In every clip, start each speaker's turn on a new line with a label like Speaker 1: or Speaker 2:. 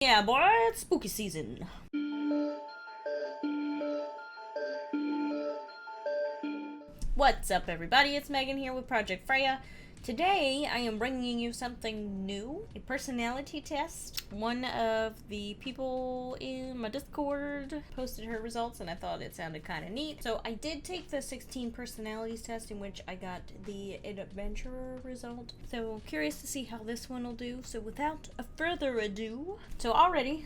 Speaker 1: Yeah, boy, it's spooky season. What's up, everybody? It's Megan here with Project Freya. Today, I am bringing you something new, a personality test. One of the people in my Discord posted her results, and I thought it sounded kind of neat. So I did take the 16 personalities test, in which I got the adventurer result. So curious to see how this one will do. So without further ado, so already,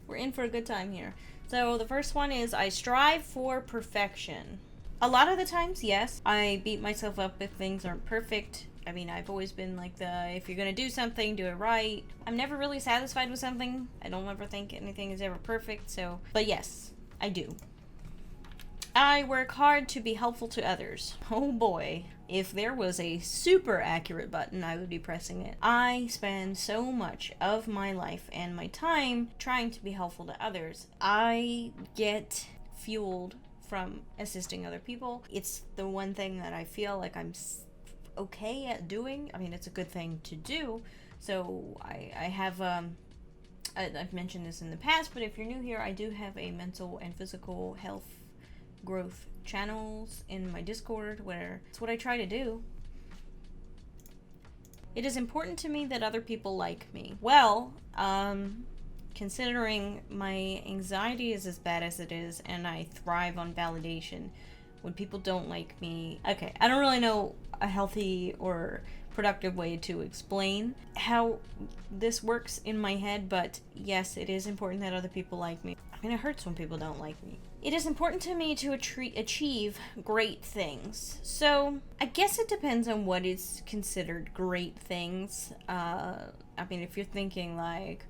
Speaker 1: we're in for a good time here. So the first one is I strive for perfection. A lot of the times, yes, I beat myself up if things aren't perfect. I mean, I've always been like if you're gonna do something, do it right. I'm never really satisfied with something. I don't ever think anything is ever perfect, so. But yes, I do. I work hard to be helpful to others. Oh boy. If there was a super accurate button, I would be pressing it. I spend so much of my life and my time trying to be helpful to others. I get fueled from assisting other people. It's the one thing that I feel like I'm okay at doing. I mean, it's a good thing to do. So I have, I've mentioned this in the past, but if you're new here, I do have a mental and physical health growth channels in my Discord where it's what I try to do. It is important to me that other people like me. Well, considering my anxiety is as bad as it is and I thrive on validation, when people don't like me, okay, I don't really know a healthy or productive way to explain how this works in my head, but yes, it is important that other people like me. I mean, it hurts when people don't like me. It is important to me to achieve great things. So, I guess it depends on what is considered great things. I mean, if you're thinking like,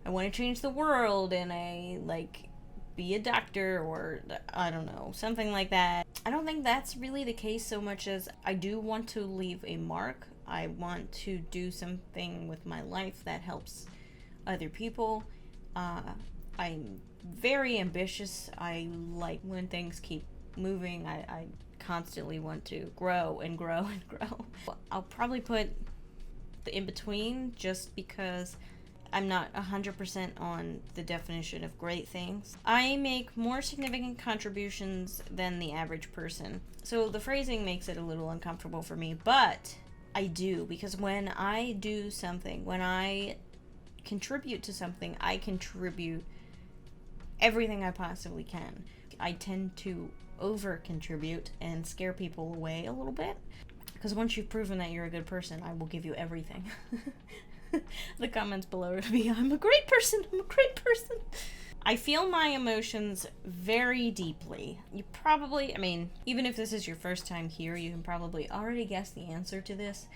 Speaker 1: I want to change the world and I be a doctor or I don't know, something like that. I don't think that's really the case so much as I do want to leave a mark. I want to do something with my life that helps other people. I'm very ambitious. I like when things keep moving. I constantly want to grow and grow and grow. I'll probably put the in between just because I'm not 100% on the definition of great things. I make more significant contributions than the average person. So the phrasing makes it a little uncomfortable for me, but I do, because when I do something, when I contribute to something, I contribute everything I possibly can. I tend to over contribute and scare people away a little bit, because once you've proven that you're a good person, I will give you everything. The comments below would be, I'm a great person, I'm a great person. I feel my emotions very deeply. You probably, I mean, even if this is your first time here, you can probably already guess the answer to this.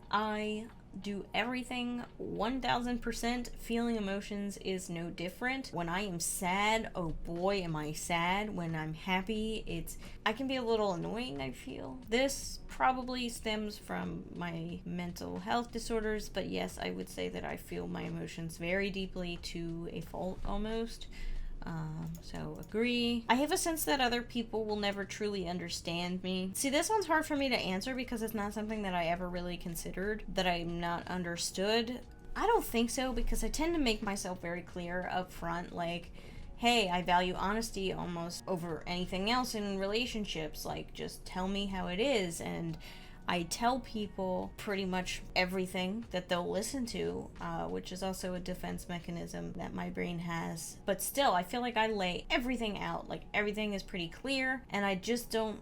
Speaker 1: I do everything 1000%. Feeling emotions is no different. When I am sad, oh boy am I sad. When I'm happy, I can be a little annoying, I feel. This probably stems from my mental health disorders, but yes, I would say that I feel my emotions very deeply, to a fault almost. So agree. I have a sense that other people will never truly understand me. See, this one's hard for me to answer because it's not something that I ever really considered, that I'm not understood. I don't think so, because I tend to make myself very clear up front, like, hey, I value honesty almost over anything else in relationships. Like, just tell me how it is, and I tell people pretty much everything that they'll listen to, which is also a defense mechanism that my brain has. But still, I feel like I lay everything out. Like, everything is pretty clear, and I just don't.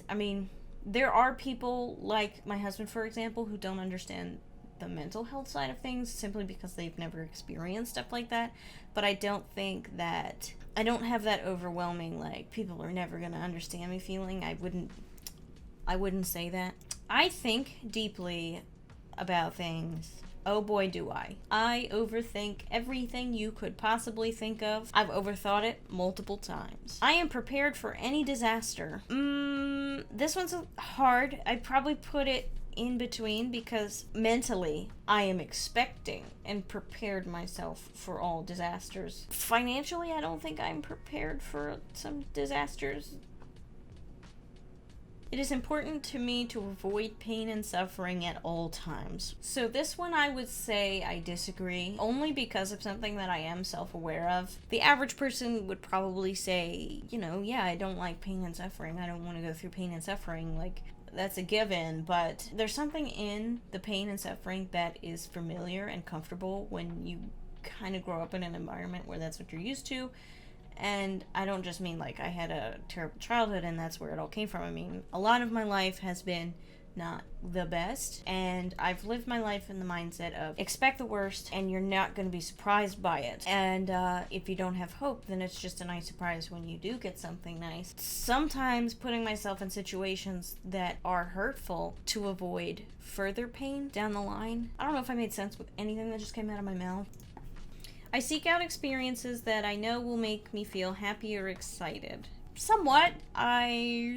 Speaker 1: I mean, there are people like my husband, for example, who don't understand the mental health side of things simply because they've never experienced stuff like that. But I don't think that. I don't have that overwhelming, like, people are never gonna understand me feeling. I wouldn't say that. I think deeply about things. Oh boy, do I. I overthink everything you could possibly think of. I've overthought it multiple times. I am prepared for any disaster. This one's hard. I'd probably put it in between, because mentally I am expecting and prepared myself for all disasters. Financially, I don't think I'm prepared for some disasters. It is important to me to avoid pain and suffering at all times. So this one I would say I disagree, only because of something that I am self-aware of. The average person would probably say, yeah, I don't like pain and suffering. I don't want to go through pain and suffering. Like, that's a given, but there's something in the pain and suffering that is familiar and comfortable when you kind of grow up in an environment where that's what you're used to. And I don't just mean like I had a terrible childhood and that's where it all came from. I mean, a lot of my life has been not the best, and I've lived my life in the mindset of expect the worst and you're not going to be surprised by it. And if you don't have hope, then it's just a nice surprise when you do get something nice. Sometimes putting myself in situations that are hurtful to avoid further pain down the line. I don't know if I made sense with anything that just came out of my mouth. I seek out experiences that I know will make me feel happy or excited. Somewhat. I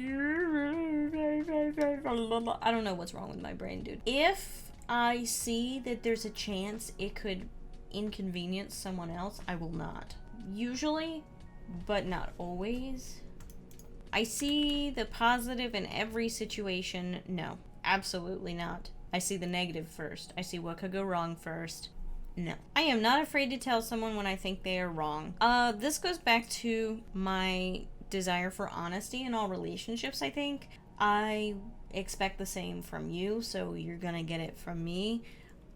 Speaker 1: don't know what's wrong with my brain, dude. If I see that there's a chance it could inconvenience someone else, I will not. Usually, but not always. I see the positive in every situation. No, absolutely not. I see the negative first. I see what could go wrong first. No. I am not afraid to tell someone when I think they are wrong. This goes back to my desire for honesty in all relationships, I think. I expect the same from you, so you're gonna get it from me.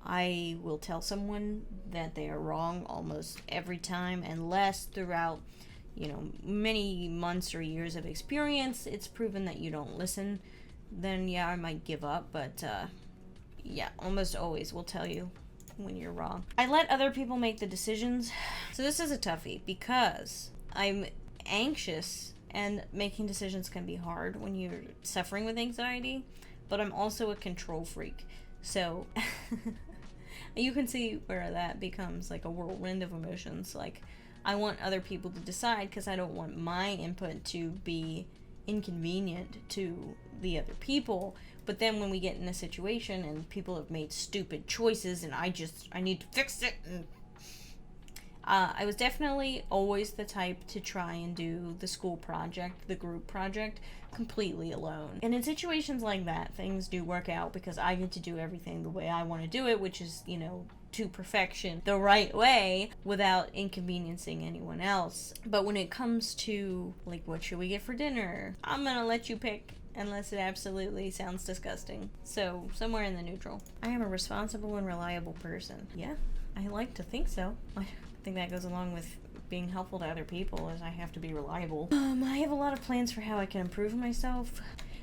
Speaker 1: I will tell someone that they are wrong almost every time, unless throughout, many months or years of experience, it's proven that you don't listen. Then, yeah, I might give up, but, yeah, almost always will tell you when you're wrong. I let other people make the decisions. So this is a toughie because I'm anxious and making decisions can be hard when you're suffering with anxiety, but I'm also a control freak. So you can see where that becomes like a whirlwind of emotions. Like, I want other people to decide because I don't want my input to be inconvenient to the other people. But then when we get in a situation and people have made stupid choices and I need to fix it. And I was definitely always the type to try and do the school project, the group project, completely alone. And in situations like that, things do work out because I get to do everything the way I want to do it, which is, to perfection, the right way, without inconveniencing anyone else. But when it comes to, like, what should we get for dinner? I'm gonna let you pick. Unless it absolutely sounds disgusting. So, somewhere in the neutral. I am a responsible and reliable person. Yeah, I like to think so. I think that goes along with being helpful to other people, as I have to be reliable. I have a lot of plans for how I can improve myself.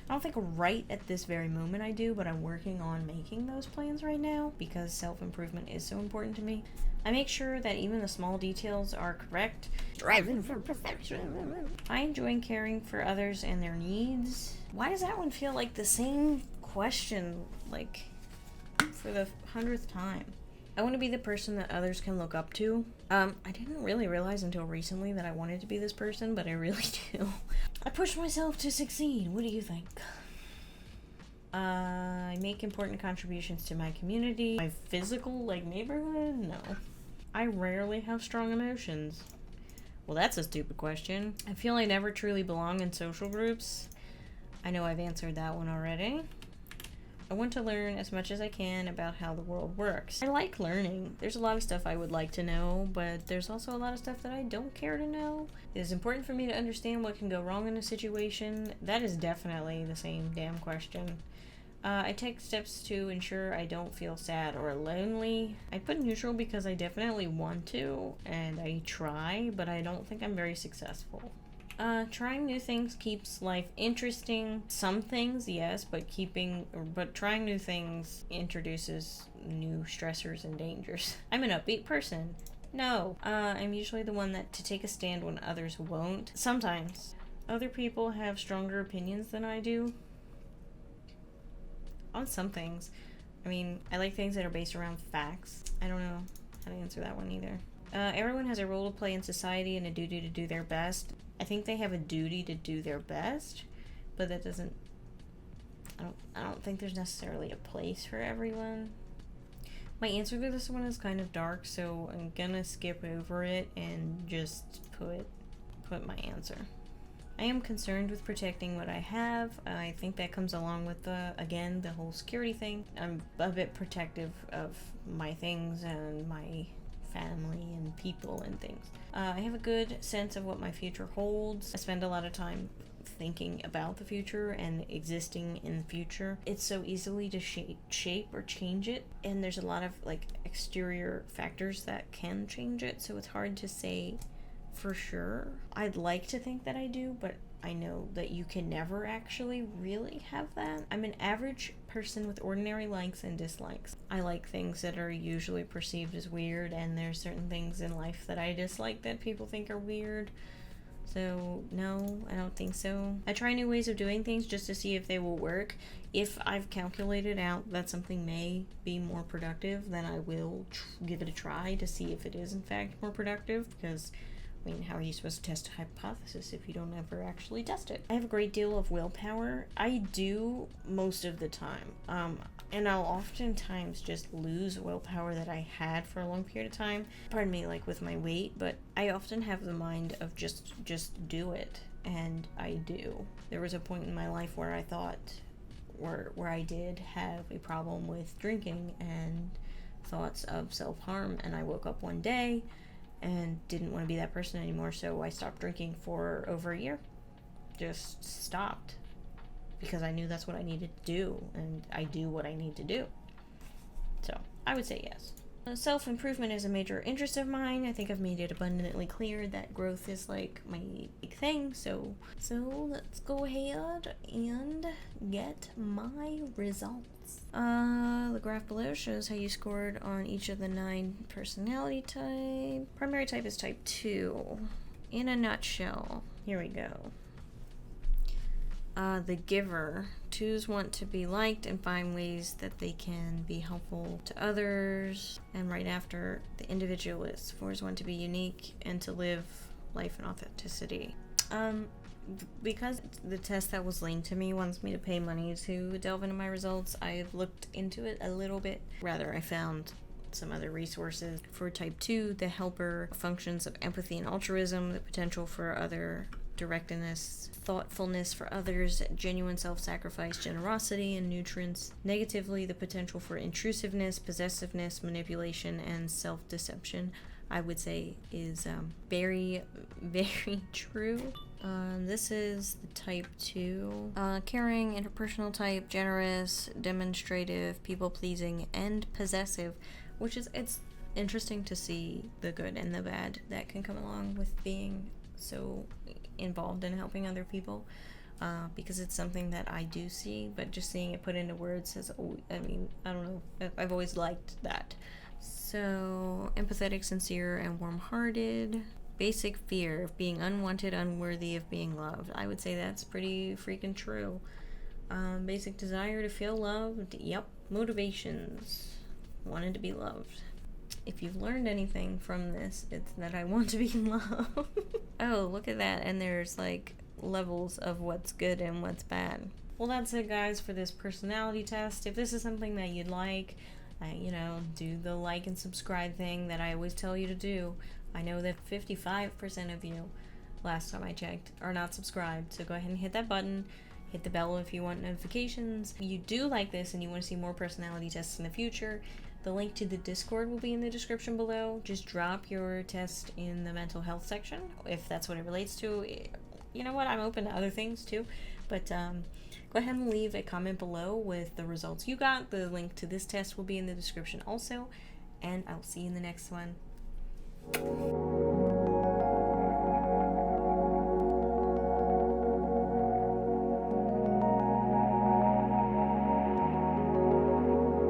Speaker 1: I don't think right at this very moment I do, but I'm working on making those plans right now because self-improvement is so important to me. I make sure that even the small details are correct. Striving for perfection. I enjoy caring for others and their needs. Why does that one feel like the same question, like, for the 100th time? I want to be the person that others can look up to. I didn't really realize until recently that I wanted to be this person, but I really do. I push myself to succeed. What do you think? I make important contributions to my community. My physical, neighborhood? No. I rarely have strong emotions. Well, that's a stupid question. I feel I never truly belong in social groups. I know I've answered that one already. I want to learn as much as I can about how the world works. I like learning. There's a lot of stuff I would like to know, but there's also a lot of stuff that I don't care to know. It is important for me to understand what can go wrong in a situation. That is definitely the same damn question. I take steps to ensure I don't feel sad or lonely. I put neutral because I definitely want to, and I try, but I don't think I'm very successful. Trying new things keeps life interesting. Some things, yes, but trying new things introduces new stressors and dangers. I'm an upbeat person. No, I'm usually the one to take a stand when others won't. Sometimes. Other people have stronger opinions than I do. On some things. I mean, I like things that are based around facts. I don't know how to answer that one either. Everyone has a role to play in society and a duty to do their best. I think they have a duty to do their best, but that doesn't... I don't think there's necessarily a place for everyone. My answer to this one is kind of dark, so I'm gonna skip over it and just put my answer. I am concerned with protecting what I have. I think that comes along with the whole security thing. I'm a bit protective of my things and my family and people and things. I have a good sense of what my future holds. I spend a lot of time thinking about the future and existing in the future. It's so easily to shape or change it, and there's a lot of exterior factors that can change it, so it's hard to say for sure. I'd like to think that I do, but I know that you can never actually really have that. I'm an average person with ordinary likes and dislikes. I like things that are usually perceived as weird, and there's certain things in life that I dislike that people think are weird. So, no, I don't think so. I try new ways of doing things just to see if they will work. If I've calculated out that something may be more productive, then I will give it a try to see if it is in fact more productive, because how are you supposed to test a hypothesis if you don't ever actually test it? I have a great deal of willpower. I do most of the time. And I'll oftentimes just lose willpower that I had for a long period of time. Pardon me, with my weight, but I often have the mind of just do it. And I do. There was a point in my life where I thought, where I did have a problem with drinking and thoughts of self-harm, and I woke up one day and didn't want to be that person anymore, so I stopped drinking for over a year. Just stopped. Because I knew that's what I needed to do, and I do what I need to do. So, I would say yes. Self-improvement is a major interest of mine. I think I've made it abundantly clear that growth is my big thing, so let's go ahead and get my results. The graph below shows how you scored on each of the 9 personality types. Primary type is type 2. In a nutshell, here we go. The giver. 2s want to be liked and find ways that they can be helpful to others. And right after, the individualist. 4s want to be unique and to live life in authenticity. Because the test that was linked to me wants me to pay money to delve into my results, I've looked into it a little bit. Rather, I found some other resources. For type 2, the helper functions of empathy and altruism, the potential for other directness, thoughtfulness for others, genuine self-sacrifice, generosity, and nutrients. Negatively, the potential for intrusiveness, possessiveness, manipulation, and self-deception, I would say, is very, very true. This is the type 2. Caring, interpersonal type, generous, demonstrative, people-pleasing, and possessive, which is, it's interesting to see the good and the bad that can come along with being so involved in helping other people, because it's something that I do see, but just seeing it put into words has, I don't know, I've always liked that. So, empathetic, sincere, and warm-hearted. Basic fear of being unwanted, unworthy of being loved. I would say that's pretty freaking true. Basic desire to feel loved. Yep. Motivations. Wanted to be loved. If you've learned anything from this, it's that I want to be loved. Oh, look at that. And there's levels of what's good and what's bad. Well, that's it, guys, for this personality test. If this is something that you'd like, do the like and subscribe thing that I always tell you to do. I know that 55% of you, last time I checked, are not subscribed. So go ahead and hit that button. Hit the bell if you want notifications. If you do like this and you want to see more personality tests in the future, the link to the Discord will be in the description below. Just drop your test in the mental health section, if that's what it relates to. You know what? I'm open to other things too. But go ahead and leave a comment below with the results you got. The link to this test will be in the description also. And I'll see you in the next one.